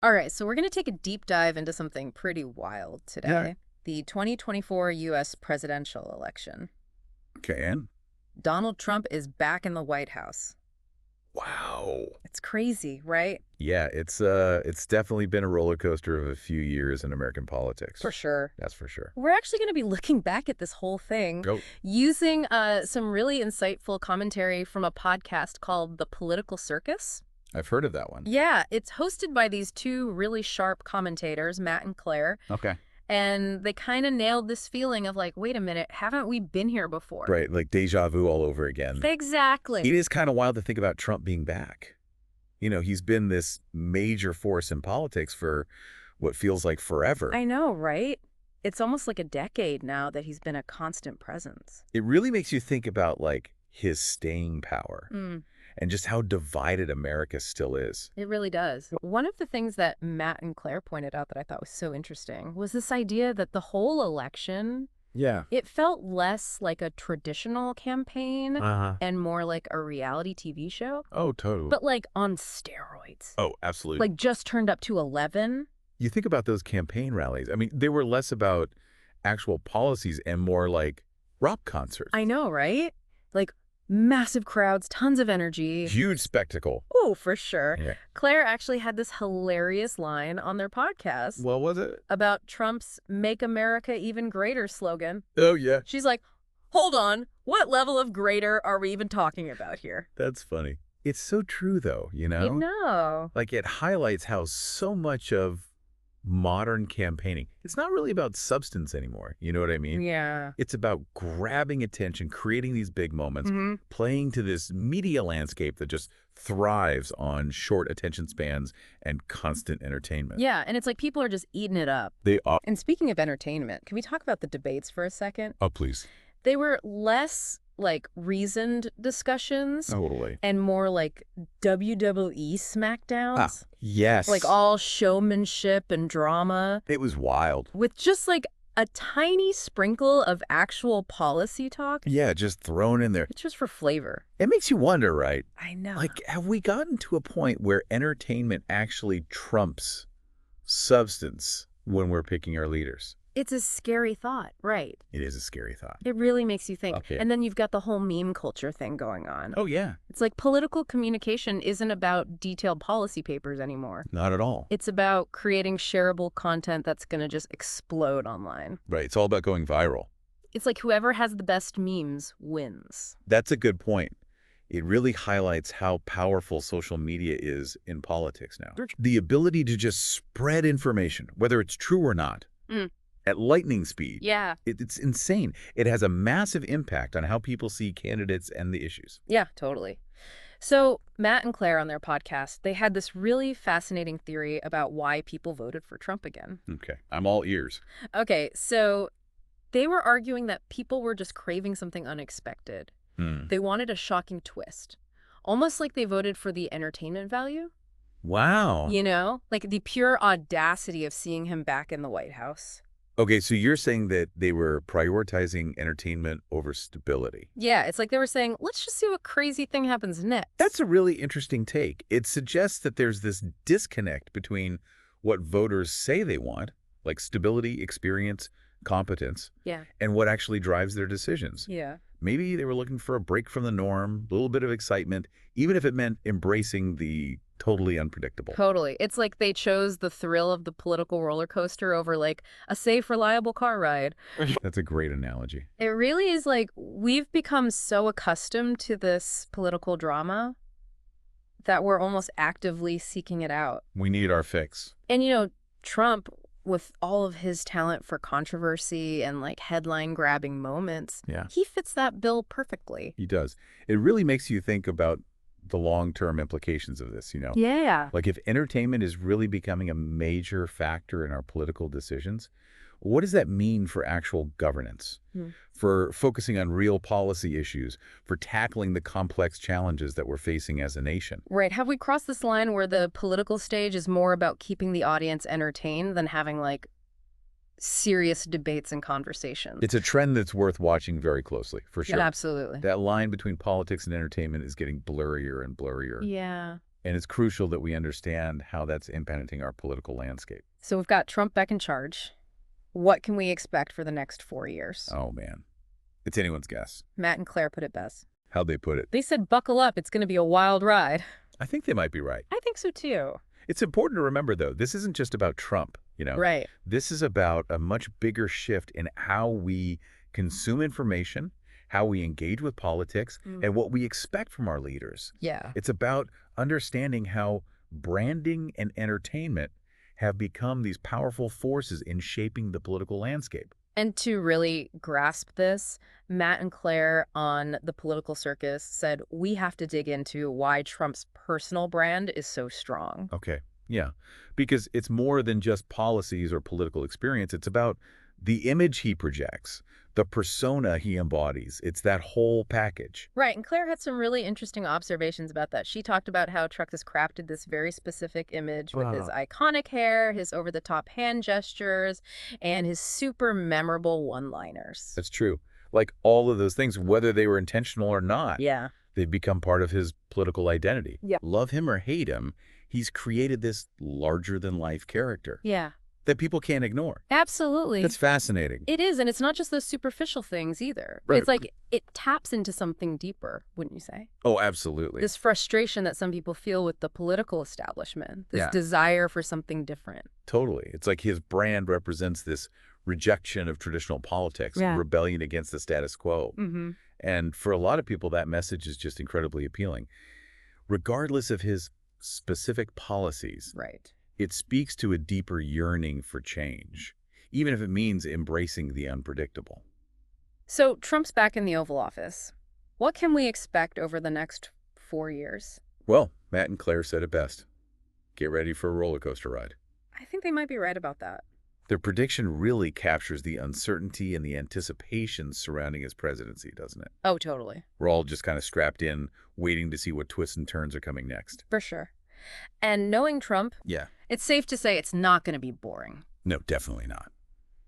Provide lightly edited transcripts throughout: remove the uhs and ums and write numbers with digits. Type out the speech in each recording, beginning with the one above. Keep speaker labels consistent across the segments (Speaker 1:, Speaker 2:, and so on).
Speaker 1: All right, so we're going to take a deep dive into something pretty wild today.
Speaker 2: Yeah.
Speaker 1: The 2024 U.S. presidential election.
Speaker 2: Okay, and?
Speaker 1: Donald Trump is back in the White House.
Speaker 2: Wow.
Speaker 1: It's crazy, right?
Speaker 2: Yeah, it's definitely been a roller coaster of a few years in American politics.
Speaker 1: For sure.
Speaker 2: That's for sure.
Speaker 1: We're actually going to be looking back at this whole thing
Speaker 2: Go.
Speaker 1: using some really insightful commentary from a podcast called The Political Circus.
Speaker 2: I've heard of that one.
Speaker 1: Yeah, it's hosted by these two really sharp commentators, Matt and Claire.
Speaker 2: Okay.
Speaker 1: And they kind of nailed this feeling of like, wait a minute, haven't we been here before?
Speaker 2: Right, like deja vu all over again.
Speaker 1: Exactly.
Speaker 2: It is kind of wild to think about Trump being back. You know, he's been this major force in politics for what feels like forever.
Speaker 1: I know, right? It's almost like a decade now that he's been a constant presence.
Speaker 2: It really makes you think about, like, his staying power and just how divided America still is.
Speaker 1: It really does. One of the things that Matt and Claire pointed out that I thought was so interesting was this idea that the whole election, it felt less like a traditional campaign and more like a reality TV show.
Speaker 2: Oh, totally.
Speaker 1: But like on steroids.
Speaker 2: Oh, absolutely.
Speaker 1: Like just turned up to 11.
Speaker 2: You think about those campaign rallies. I mean, they were less about actual policies and more like rock concerts.
Speaker 1: I know, right? Like massive crowds, tons of energy.
Speaker 2: Huge spectacle.
Speaker 1: Oh, for sure.
Speaker 2: Yeah.
Speaker 1: Claire actually had this hilarious line on their podcast.
Speaker 2: What was it?
Speaker 1: About Trump's Make America Even Greater slogan.
Speaker 2: Oh, yeah.
Speaker 1: She's like, hold on, what level of greater are we even talking about here?
Speaker 2: That's funny. It's so true, though, you know?
Speaker 1: You know.
Speaker 2: Like, it highlights how so much of modern campaigning, it's not really about substance anymore. You know what I mean?
Speaker 1: Yeah.
Speaker 2: It's about grabbing attention, creating these big moments, playing to this media landscape that just thrives on short attention spans and constant entertainment.
Speaker 1: Yeah, and it's like people are just eating it up.
Speaker 2: They are.
Speaker 1: And speaking of entertainment, can we talk about the debates for a second?
Speaker 2: Oh, please.
Speaker 1: They were less like reasoned discussions
Speaker 2: Totally.
Speaker 1: and more like WWE SmackDowns.
Speaker 2: Yes.
Speaker 1: Like all showmanship and drama.
Speaker 2: It was wild.
Speaker 1: With just like a tiny sprinkle of actual policy talk.
Speaker 2: Yeah, just thrown in there.
Speaker 1: It's just for flavor.
Speaker 2: It makes you wonder, right?
Speaker 1: I know.
Speaker 2: Like, have we gotten to a point where entertainment actually trumps substance when we're picking our leaders?
Speaker 1: It's a scary thought, right?
Speaker 2: It is a scary thought.
Speaker 1: It really makes you think.
Speaker 2: Okay.
Speaker 1: And then you've got the whole meme culture thing going on.
Speaker 2: Oh, yeah.
Speaker 1: It's like political communication isn't about detailed policy papers anymore.
Speaker 2: Not at all.
Speaker 1: It's about creating shareable content that's going to just explode online.
Speaker 2: Right. It's all about going viral.
Speaker 1: It's like whoever has the best memes wins.
Speaker 2: That's a good point. It really highlights how powerful social media is in politics now. The ability to just spread information, whether it's true or not, at lightning speed.
Speaker 1: Yeah.
Speaker 2: It's insane. It has a massive impact on how people see candidates and the issues.
Speaker 1: Yeah, totally. So Matt and Claire on their podcast, they had this really fascinating theory about why people voted for Trump again.
Speaker 2: Okay. I'm all ears.
Speaker 1: Okay, so they were arguing that people were just craving something unexpected. They wanted a shocking twist, almost like they voted for the entertainment value.
Speaker 2: Wow.
Speaker 1: You know, like the pure audacity of seeing him back in the White House.
Speaker 2: Okay, so you're saying that they were prioritizing entertainment over stability.
Speaker 1: Yeah, it's like they were saying, let's just see what crazy thing happens next.
Speaker 2: That's a really interesting take. It suggests that there's this disconnect between what voters say they want, like stability, experience, competence, and what actually drives their decisions.
Speaker 1: Yeah.
Speaker 2: Maybe they were looking for a break from the norm, a little bit of excitement, even if it meant embracing the totally unpredictable.
Speaker 1: Totally. It's like they chose the thrill of the political roller coaster over like a safe, reliable car ride.
Speaker 2: That's a great analogy.
Speaker 1: It really is like we've become so accustomed to this political drama that we're almost actively seeking it out.
Speaker 2: We need our fix.
Speaker 1: And, you know, Trump, with all of his talent for controversy and like headline grabbing moments, he fits that bill perfectly.
Speaker 2: He does. It really makes you think about the long-term implications of this, you know?
Speaker 1: Yeah.
Speaker 2: Like if entertainment is really becoming a major factor in our political decisions, what does that mean for actual governance, for focusing on real policy issues, for tackling the complex challenges that we're facing as a nation?
Speaker 1: Right. Have we crossed this line where the political stage is more about keeping the audience entertained than having like serious debates and conversations.
Speaker 2: It's a trend that's worth watching very closely, for sure.
Speaker 1: Yeah, absolutely.
Speaker 2: That line between politics and entertainment is getting blurrier and blurrier.
Speaker 1: Yeah.
Speaker 2: And it's crucial that we understand how that's impacting our political landscape.
Speaker 1: So we've got Trump back in charge. What can we expect for the next 4 years?
Speaker 2: Oh, man. It's anyone's guess.
Speaker 1: Matt and Claire put it best.
Speaker 2: How'd they put it?
Speaker 1: They said, buckle up, it's going to be a wild ride.
Speaker 2: I think they might be right.
Speaker 1: I think so, too.
Speaker 2: It's important to remember, though, this isn't just about Trump,
Speaker 1: Right.
Speaker 2: This is about a much bigger shift in how we consume information, how we engage with politics, and what we expect from our leaders.
Speaker 1: Yeah.
Speaker 2: It's about understanding how branding and entertainment have become these powerful forces in shaping the political landscape.
Speaker 1: And to really grasp this, Matt and Claire on the Political Circus said, we have to dig into why Trump's personal brand is so strong.
Speaker 2: Okay, yeah, because it's more than just policies or political experience. It's about the image he projects, the persona he embodies. It's that whole package.
Speaker 1: Right, and Claire had some really interesting observations about that. She talked about how Trump has crafted this very specific image with his iconic hair, his over-the-top hand gestures, and his super memorable one-liners.
Speaker 2: That's true. Like all of those things, whether they were intentional or not,
Speaker 1: Yeah.
Speaker 2: they've become part of his political identity.
Speaker 1: Yeah.
Speaker 2: Love him or hate him, he's created this larger-than-life character
Speaker 1: Yeah.
Speaker 2: that people can't ignore.
Speaker 1: Absolutely.
Speaker 2: That's fascinating.
Speaker 1: It is, and it's not just those superficial things either.
Speaker 2: Right.
Speaker 1: It's like it taps into something deeper, wouldn't you say?
Speaker 2: Oh, absolutely.
Speaker 1: This frustration that some people feel with the political establishment, this
Speaker 2: Yeah.
Speaker 1: desire for something different.
Speaker 2: Totally. It's like his brand represents this rejection of traditional politics,
Speaker 1: Yeah.
Speaker 2: rebellion against the status quo.
Speaker 1: Mm-hmm.
Speaker 2: And for a lot of people, that message is just incredibly appealing. Regardless of his specific policies,
Speaker 1: Right.
Speaker 2: it speaks to a deeper yearning for change, even if it means embracing the unpredictable.
Speaker 1: So Trump's back in the Oval Office. What can we expect over the next 4 years?
Speaker 2: Well, Matt and Claire said it best. Get ready for a roller coaster ride.
Speaker 1: I think they might be right about that.
Speaker 2: Their prediction really captures the uncertainty and the anticipation surrounding his presidency, doesn't it?
Speaker 1: Oh, totally.
Speaker 2: We're all just kind of strapped in, waiting to see what twists and turns are coming next.
Speaker 1: For sure. And knowing Trump,
Speaker 2: Yeah.
Speaker 1: it's safe to say it's not going to be boring.
Speaker 2: No, definitely not.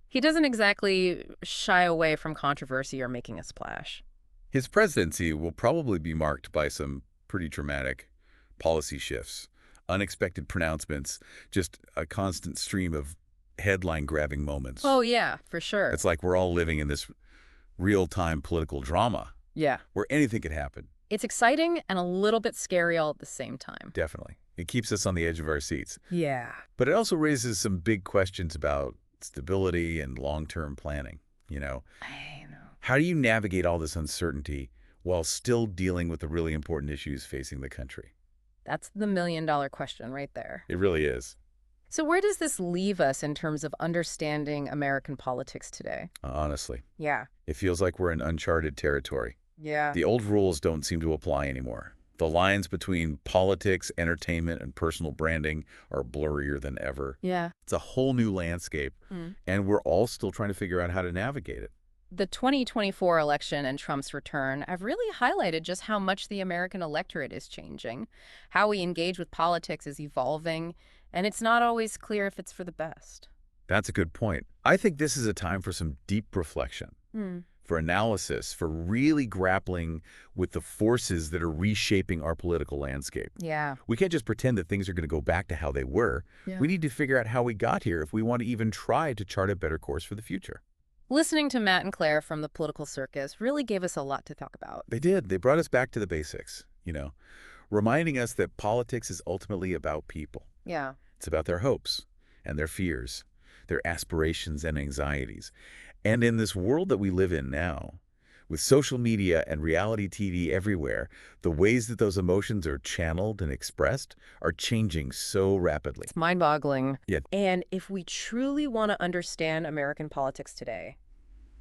Speaker 1: He doesn't exactly shy away from controversy or making a splash.
Speaker 2: His presidency will probably be marked by some pretty dramatic policy shifts, unexpected pronouncements, just a constant stream of headline-grabbing moments.
Speaker 1: Oh, yeah, for sure.
Speaker 2: It's like we're all living in this real-time political drama
Speaker 1: Yeah.
Speaker 2: where anything could happen.
Speaker 1: It's exciting and a little bit scary all at the same time.
Speaker 2: Definitely. It keeps us on the edge of our seats.
Speaker 1: Yeah.
Speaker 2: But it also raises some big questions about stability and long-term planning.
Speaker 1: I know.
Speaker 2: How do you navigate all this uncertainty while still dealing with the really important issues facing the country?
Speaker 1: That's the million-dollar question right there.
Speaker 2: It really is.
Speaker 1: So where does this leave us in terms of understanding American politics today?
Speaker 2: Honestly,
Speaker 1: Yeah.
Speaker 2: it feels like we're in uncharted territory.
Speaker 1: Yeah.
Speaker 2: The old rules don't seem to apply anymore. The lines between politics, entertainment, and personal branding are blurrier than ever.
Speaker 1: Yeah.
Speaker 2: It's a whole new landscape, and we're all still trying to figure out how to navigate it.
Speaker 1: The 2024 election and Trump's return have really highlighted just how much the American electorate is changing. How we engage with politics is evolving, and it's not always clear if it's for the best.
Speaker 2: That's a good point. I think this is a time for some deep reflection, for analysis, for really grappling with the forces that are reshaping our political landscape.
Speaker 1: Yeah.
Speaker 2: We can't just pretend that things are going to go back to how they were.
Speaker 1: Yeah.
Speaker 2: We need to figure out how we got here if we want to even try to chart a better course for the future.
Speaker 1: Listening to Matt and Claire from the Political Circus really gave us a lot to talk about.
Speaker 2: They did. They brought us back to the basics, reminding us that politics is ultimately about people.
Speaker 1: Yeah.
Speaker 2: It's about their hopes and their fears, their aspirations and anxieties. And in this world that we live in now, with social media and reality TV everywhere, the ways that those emotions are channeled and expressed are changing so rapidly.
Speaker 1: It's mind-boggling.
Speaker 2: Yeah.
Speaker 1: And if we truly want to understand American politics today,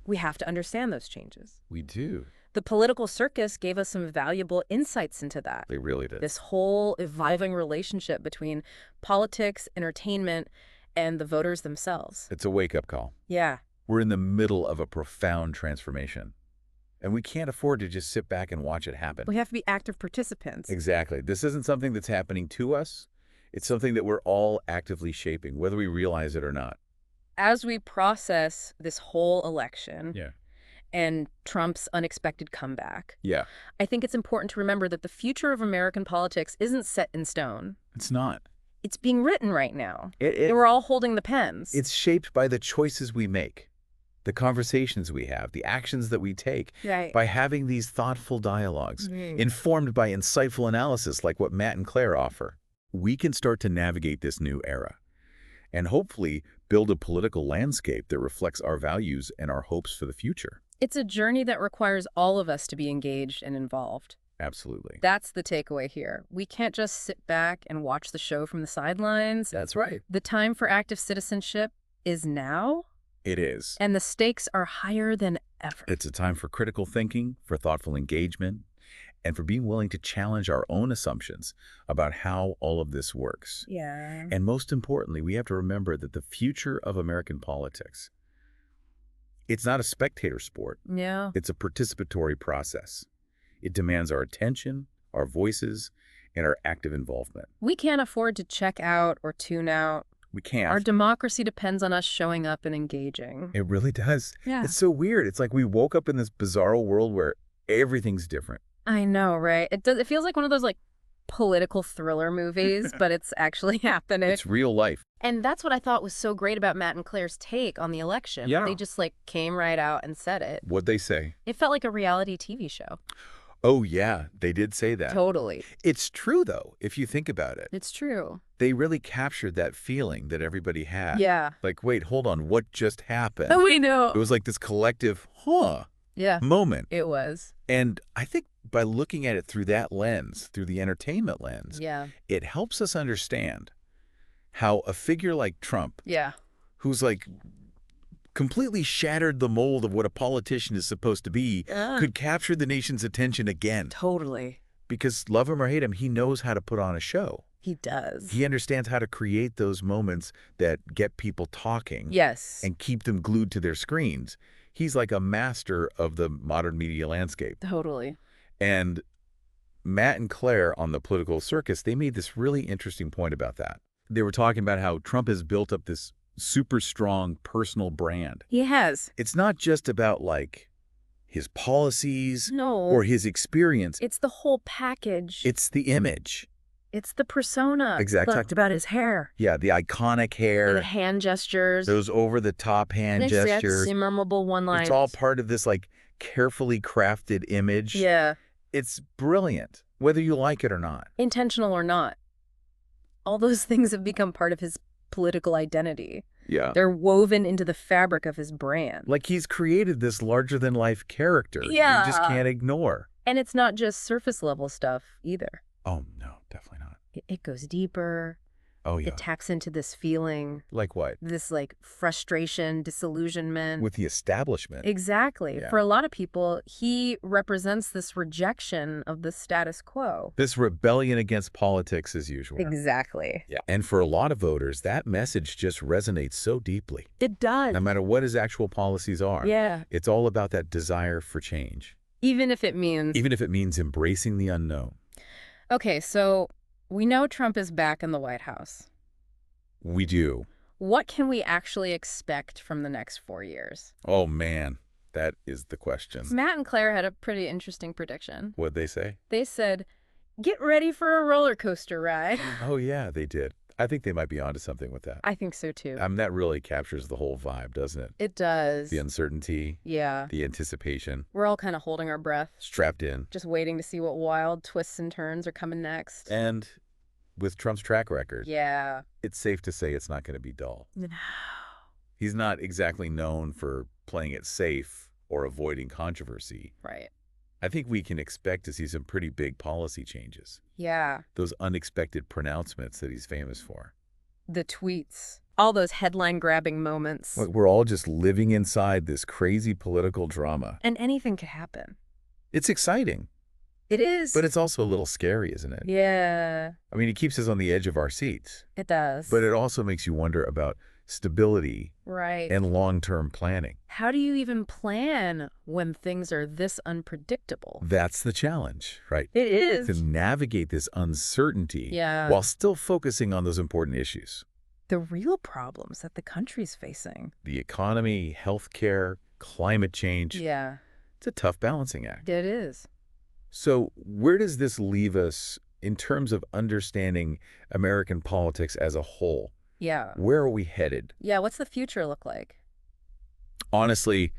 Speaker 1: we have to understand those changes.
Speaker 2: We do.
Speaker 1: The Political Circus gave us some valuable insights into that.
Speaker 2: They really did.
Speaker 1: This whole evolving relationship between politics, entertainment, and the voters themselves.
Speaker 2: It's a wake-up call.
Speaker 1: Yeah.
Speaker 2: We're in the middle of a profound transformation, and we can't afford to just sit back and watch it happen.
Speaker 1: We have to be active participants.
Speaker 2: Exactly. This isn't something that's happening to us. It's something that we're all actively shaping, whether we realize it or not.
Speaker 1: as we process this whole election
Speaker 2: Yeah.
Speaker 1: and Trump's unexpected comeback,
Speaker 2: Yeah.
Speaker 1: I think it's important to remember that the future of American politics isn't set in stone.
Speaker 2: It's not.
Speaker 1: It's being written right now.
Speaker 2: And
Speaker 1: we're all holding the pens.
Speaker 2: It's shaped by the choices we make, the conversations we have, the actions that we take,
Speaker 1: right.
Speaker 2: by having these thoughtful dialogues, informed by insightful analysis like what Matt and Claire offer. We can start to navigate this new era and hopefully build a political landscape that reflects our values and our hopes for the future.
Speaker 1: It's a journey that requires all of us to be engaged and involved.
Speaker 2: Absolutely.
Speaker 1: That's the takeaway here. We can't just sit back and watch the show from the sidelines.
Speaker 2: That's right.
Speaker 1: The time for active citizenship is now.
Speaker 2: It is.
Speaker 1: And the stakes are higher than ever.
Speaker 2: It's a time for critical thinking, for thoughtful engagement, and for being willing to challenge our own assumptions about how all of this works.
Speaker 1: Yeah.
Speaker 2: And most importantly, we have to remember that the future of American politics, it's not a spectator sport.
Speaker 1: Yeah.
Speaker 2: It's a participatory process. It demands our attention, our voices, and our active involvement.
Speaker 1: We can't afford to check out or tune out.
Speaker 2: We can't.
Speaker 1: Our democracy depends on us showing up and engaging.
Speaker 2: It really does.
Speaker 1: Yeah.
Speaker 2: It's so weird. It's like we woke up in this bizarro world where everything's different.
Speaker 1: I know, right? It feels like one of those like political thriller movies, but it's actually happening.
Speaker 2: It's real life.
Speaker 1: And that's what I thought was so great about Matt and Claire's take on the election.
Speaker 2: Yeah.
Speaker 1: They just like came right out and said it.
Speaker 2: What'd they say?
Speaker 1: It felt like a reality TV show.
Speaker 2: Oh, yeah, they did say that.
Speaker 1: Totally.
Speaker 2: It's true, though, if you think about it.
Speaker 1: It's true.
Speaker 2: They really captured that feeling that everybody had.
Speaker 1: Yeah.
Speaker 2: Like, wait, hold on, what just happened?
Speaker 1: Oh, we know.
Speaker 2: It was like this collective,
Speaker 1: yeah,
Speaker 2: moment.
Speaker 1: It was.
Speaker 2: And I think by looking at it through that lens, through the entertainment lens,
Speaker 1: yeah,
Speaker 2: it helps us understand how a figure like Trump,
Speaker 1: yeah,
Speaker 2: who's like completely shattered the mold of what a politician is supposed to be, could capture the nation's attention again.
Speaker 1: Totally.
Speaker 2: Because love him or hate him, he knows how to put on a show.
Speaker 1: He does.
Speaker 2: He understands how to create those moments that get people talking.
Speaker 1: Yes.
Speaker 2: And keep them glued to their screens. He's like a master of the modern media landscape.
Speaker 1: Totally.
Speaker 2: And Matt and Claire on the Political Circus, they made this really interesting point about that. They were talking about how Trump has built up this super strong personal brand.
Speaker 1: He has.
Speaker 2: It's not just about like his policies or his experience.
Speaker 1: It's the whole package.
Speaker 2: It's the image.
Speaker 1: It's the persona.
Speaker 2: Exactly.
Speaker 1: Talked about his hair.
Speaker 2: Yeah, the iconic hair.
Speaker 1: And the hand gestures.
Speaker 2: Those over-the-top hand gestures.
Speaker 1: Memorable one-liners.
Speaker 2: It's all part of this like carefully crafted image.
Speaker 1: Yeah.
Speaker 2: It's brilliant, whether you like it or not.
Speaker 1: Intentional or not. All those things have become part of his political identity.
Speaker 2: Yeah.
Speaker 1: They're woven into the fabric of his brand.
Speaker 2: Like he's created this larger-than-life character you just can't ignore.
Speaker 1: And it's not just surface-level stuff either.
Speaker 2: Oh, no, definitely not.
Speaker 1: It goes deeper.
Speaker 2: Oh, yeah.
Speaker 1: It taps into this feeling.
Speaker 2: Like what?
Speaker 1: This, like, frustration, disillusionment.
Speaker 2: With the establishment.
Speaker 1: Exactly.
Speaker 2: Yeah.
Speaker 1: For a lot of people, he represents this rejection of the status quo.
Speaker 2: This rebellion against politics as usual.
Speaker 1: Exactly.
Speaker 2: Yeah. And for a lot of voters, that message just resonates so deeply.
Speaker 1: It does.
Speaker 2: No matter what his actual policies are.
Speaker 1: Yeah.
Speaker 2: It's all about that desire for change.
Speaker 1: Even if it means
Speaker 2: embracing the unknown.
Speaker 1: Okay, so we know Trump is back in the White House.
Speaker 2: We do.
Speaker 1: What can we actually expect from the next 4 years?
Speaker 2: Oh, man, that is the question.
Speaker 1: Matt and Claire had a pretty interesting prediction.
Speaker 2: What'd they say?
Speaker 1: They said, get ready for a roller coaster ride.
Speaker 2: Oh, yeah, they did. I think they might be onto something with that.
Speaker 1: I think so, too.
Speaker 2: That really captures the whole vibe, doesn't it?
Speaker 1: It does.
Speaker 2: The uncertainty.
Speaker 1: Yeah.
Speaker 2: The anticipation.
Speaker 1: We're all kind of holding our breath.
Speaker 2: Strapped in.
Speaker 1: Just waiting to see what wild twists and turns are coming next.
Speaker 2: And with Trump's track record,
Speaker 1: yeah,
Speaker 2: it's safe to say it's not going to be dull.
Speaker 1: No.
Speaker 2: He's not exactly known for playing it safe or avoiding controversy.
Speaker 1: Right.
Speaker 2: I think we can expect to see some pretty big policy changes.
Speaker 1: Yeah.
Speaker 2: Those unexpected pronouncements that he's famous for.
Speaker 1: The tweets. All those headline-grabbing moments.
Speaker 2: Look, we're all just living inside this crazy political drama.
Speaker 1: And anything could happen.
Speaker 2: It's exciting.
Speaker 1: It is.
Speaker 2: But it's also a little scary, isn't it?
Speaker 1: Yeah.
Speaker 2: I mean, it keeps us on the edge of our seats.
Speaker 1: It does.
Speaker 2: But it also makes you wonder about stability and long-term planning.
Speaker 1: How do you even plan when things are this unpredictable?
Speaker 2: That's the challenge, right?
Speaker 1: It is.
Speaker 2: To navigate this uncertainty
Speaker 1: Yeah.
Speaker 2: while still focusing on those important issues.
Speaker 1: the real problems that the country's facing.
Speaker 2: The economy, healthcare, climate change.
Speaker 1: Yeah.
Speaker 2: It's a tough balancing act.
Speaker 1: It is.
Speaker 2: So where does this leave us in terms of understanding American politics as a whole?
Speaker 1: Yeah.
Speaker 2: Where are we headed?
Speaker 1: Yeah, what's the future look like?
Speaker 2: Honestly,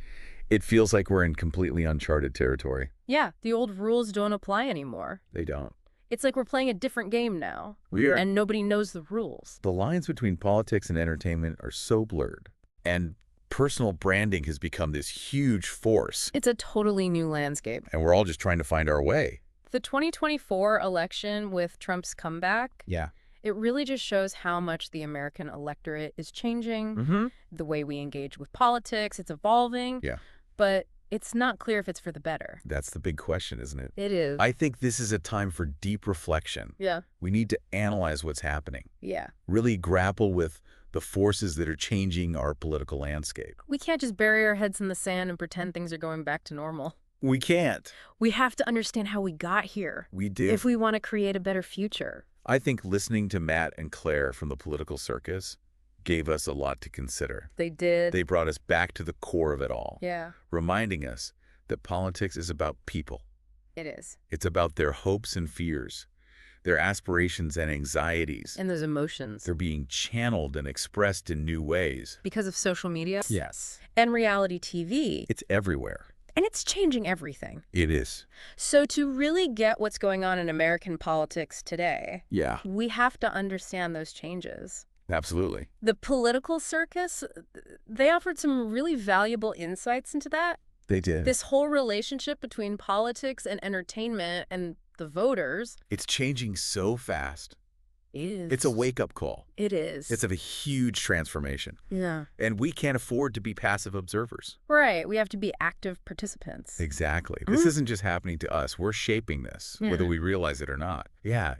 Speaker 2: it feels like we're in completely uncharted territory.
Speaker 1: Yeah, the old rules don't apply anymore.
Speaker 2: They don't.
Speaker 1: It's like we're playing a different game now.
Speaker 2: We are.
Speaker 1: And nobody knows the rules.
Speaker 2: The lines between politics and entertainment are so blurred. And personal branding has become this huge force.
Speaker 1: It's a totally new landscape.
Speaker 2: And we're all just trying to find our way.
Speaker 1: The 2024 election with Trump's comeback, it really just shows how much the American electorate is changing, the way we engage with politics, it's evolving. But it's not clear if it's for the better.
Speaker 2: That's the big question, isn't it?
Speaker 1: It is.
Speaker 2: I think this is a time for deep reflection. We need to analyze what's happening. Really grapple with the forces that are changing our political landscape.
Speaker 1: We can't just bury our heads in the sand and pretend things are going back to normal.
Speaker 2: We can't.
Speaker 1: We have to understand how we got here.
Speaker 2: We do.
Speaker 1: If we want to create a better future.
Speaker 2: I think listening to Matt and Claire from the Political Circus gave us a lot to consider.
Speaker 1: They did.
Speaker 2: They brought us back to the core of it all.
Speaker 1: Yeah.
Speaker 2: Reminding us that politics is about people.
Speaker 1: It is.
Speaker 2: It's about their hopes and fears, their aspirations and anxieties.
Speaker 1: And those emotions.
Speaker 2: They're being channeled and expressed in new ways.
Speaker 1: Because of social media?
Speaker 2: Yes.
Speaker 1: And reality TV.
Speaker 2: It's everywhere.
Speaker 1: And it's changing everything.
Speaker 2: It is.
Speaker 1: So to really get what's going on in American politics today, we have to understand those changes.
Speaker 2: Absolutely.
Speaker 1: The Political Circus, they offered some really valuable insights into that.
Speaker 2: They did.
Speaker 1: This whole relationship between politics and entertainment and the voters.
Speaker 2: It's changing so fast.
Speaker 1: It is.
Speaker 2: It's a wake-up call.
Speaker 1: It is.
Speaker 2: It's a huge transformation.
Speaker 1: Yeah.
Speaker 2: And we can't afford to be passive observers.
Speaker 1: Right. We have to be active participants.
Speaker 2: Exactly. This isn't just happening to us. We're shaping this, whether we realize it or not. Yeah.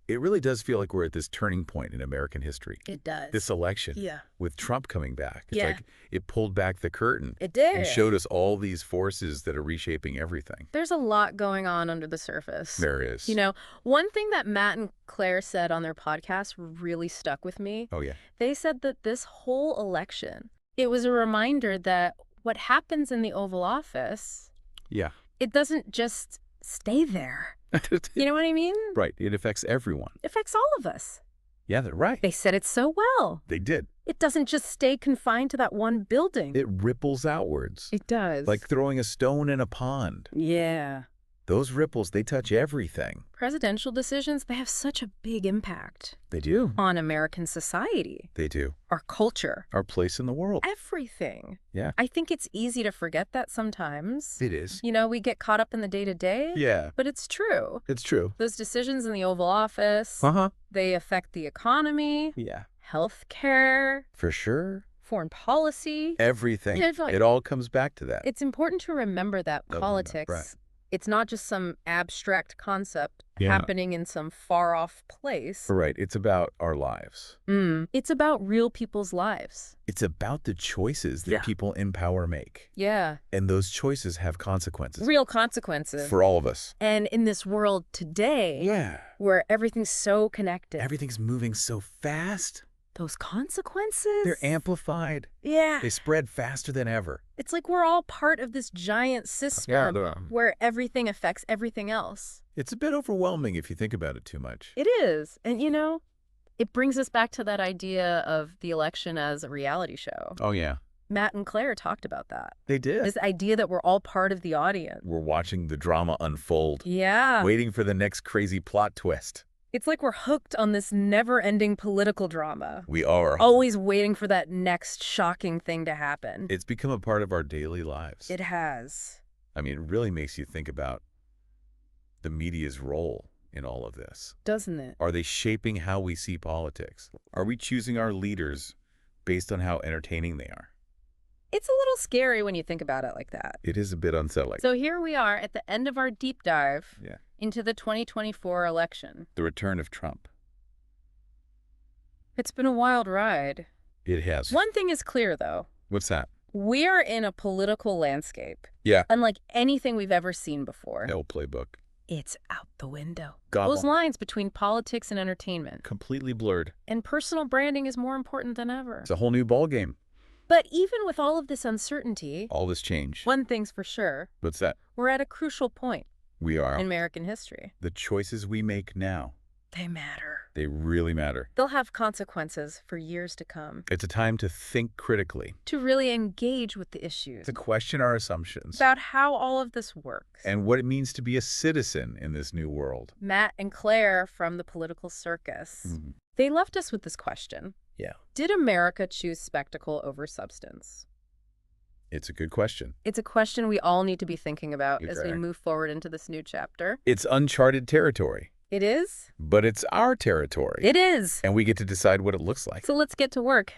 Speaker 2: It really does feel like we're at this turning point in American history.
Speaker 1: It does.
Speaker 2: This election.
Speaker 1: Yeah.
Speaker 2: With Trump coming back. It's like it pulled back the curtain.
Speaker 1: It did.
Speaker 2: And showed us all these forces that are reshaping everything.
Speaker 1: There's a lot going on under the surface.
Speaker 2: There is.
Speaker 1: You know, one thing that Matt and Claire said on their podcast really stuck with me.
Speaker 2: Oh, yeah.
Speaker 1: They said that this whole election, it was a reminder that what happens in the Oval Office, it doesn't just stay there. You know what I mean?
Speaker 2: Right. It affects everyone.
Speaker 1: It affects all of us.
Speaker 2: Yeah, they're right.
Speaker 1: They said it so well.
Speaker 2: They did.
Speaker 1: It doesn't just stay confined to that one building.
Speaker 2: It ripples outwards.
Speaker 1: It does.
Speaker 2: Like throwing a stone in a pond.
Speaker 1: Yeah.
Speaker 2: Those ripples, they touch everything.
Speaker 1: Presidential decisions, they have such a big impact.
Speaker 2: They do.
Speaker 1: On American society.
Speaker 2: They do.
Speaker 1: Our culture.
Speaker 2: Our place in the world.
Speaker 1: Everything.
Speaker 2: Yeah.
Speaker 1: I think it's easy to forget that sometimes.
Speaker 2: It is.
Speaker 1: You know, we get caught up in the day-to-day.
Speaker 2: Yeah.
Speaker 1: But it's true.
Speaker 2: It's true.
Speaker 1: Those decisions in the Oval Office, they affect the economy.
Speaker 2: Yeah.
Speaker 1: Healthcare.
Speaker 2: For sure.
Speaker 1: Foreign policy.
Speaker 2: Everything.
Speaker 1: Like,
Speaker 2: it all comes back to that.
Speaker 1: It's important to remember that politics, it's not just some abstract concept happening in some far-off place.
Speaker 2: Right. It's about our lives.
Speaker 1: It's about real people's lives.
Speaker 2: It's about the choices that people in power make.
Speaker 1: Yeah.
Speaker 2: And those choices have consequences.
Speaker 1: Real consequences.
Speaker 2: For all of us.
Speaker 1: And in this world today, where everything's so connected.
Speaker 2: Everything's moving so fast.
Speaker 1: Those consequences?
Speaker 2: They're amplified.
Speaker 1: Yeah.
Speaker 2: They spread faster than ever.
Speaker 1: It's like we're all part of this giant system where everything affects everything else.
Speaker 2: It's a bit overwhelming if you think about it too much.
Speaker 1: It is. And, you know, it brings us back to that idea of the election as a reality show.
Speaker 2: Oh, yeah.
Speaker 1: Matt and Claire talked about that.
Speaker 2: They did.
Speaker 1: This idea that we're all part of the audience.
Speaker 2: We're watching the drama unfold.
Speaker 1: Yeah.
Speaker 2: Waiting for the next crazy plot twist.
Speaker 1: It's like we're hooked on this never-ending political drama.
Speaker 2: We are.
Speaker 1: Always waiting for that next shocking thing to happen.
Speaker 2: It's become a part of our daily lives.
Speaker 1: It has.
Speaker 2: I mean, it really makes you think about the media's role in all of this.
Speaker 1: Doesn't it?
Speaker 2: Are they shaping how we see politics? Are we choosing our leaders based on how entertaining they are?
Speaker 1: It's a little scary when you think about it like that.
Speaker 2: It is a bit unsettling.
Speaker 1: So here we are at the end of our deep dive into the 2024 election.
Speaker 2: The return of Trump.
Speaker 1: It's been a wild ride.
Speaker 2: It has.
Speaker 1: One thing is clear, though.
Speaker 2: What's that?
Speaker 1: We're in a political landscape.
Speaker 2: Yeah.
Speaker 1: Unlike anything we've ever seen before.
Speaker 2: Hell playbook.
Speaker 1: it's out the window.
Speaker 2: Gobble.
Speaker 1: Those lines between politics and entertainment.
Speaker 2: Completely blurred.
Speaker 1: And personal branding is more important than ever.
Speaker 2: It's a whole new ballgame.
Speaker 1: But even with all of this uncertainty,
Speaker 2: all this change,
Speaker 1: one thing's for sure.
Speaker 2: What's that?
Speaker 1: We're at a crucial point.
Speaker 2: We are.
Speaker 1: In American history.
Speaker 2: The choices we make now.
Speaker 1: They matter.
Speaker 2: They really matter.
Speaker 1: They'll have consequences for years to come.
Speaker 2: It's a time to think critically.
Speaker 1: To really engage with the issues.
Speaker 2: To question our assumptions.
Speaker 1: About how all of this works.
Speaker 2: And what it means to be a citizen in this new world.
Speaker 1: Matt and Claire from the Political Circus. They left us with this question.
Speaker 2: Yeah.
Speaker 1: Did America choose spectacle over substance?
Speaker 2: It's a good question.
Speaker 1: It's a question we all need to be thinking about
Speaker 2: You're
Speaker 1: as we move forward into this new chapter.
Speaker 2: It's uncharted territory.
Speaker 1: It is?
Speaker 2: But it's our territory.
Speaker 1: It is.
Speaker 2: And we get to decide what it looks like.
Speaker 1: So let's get to work.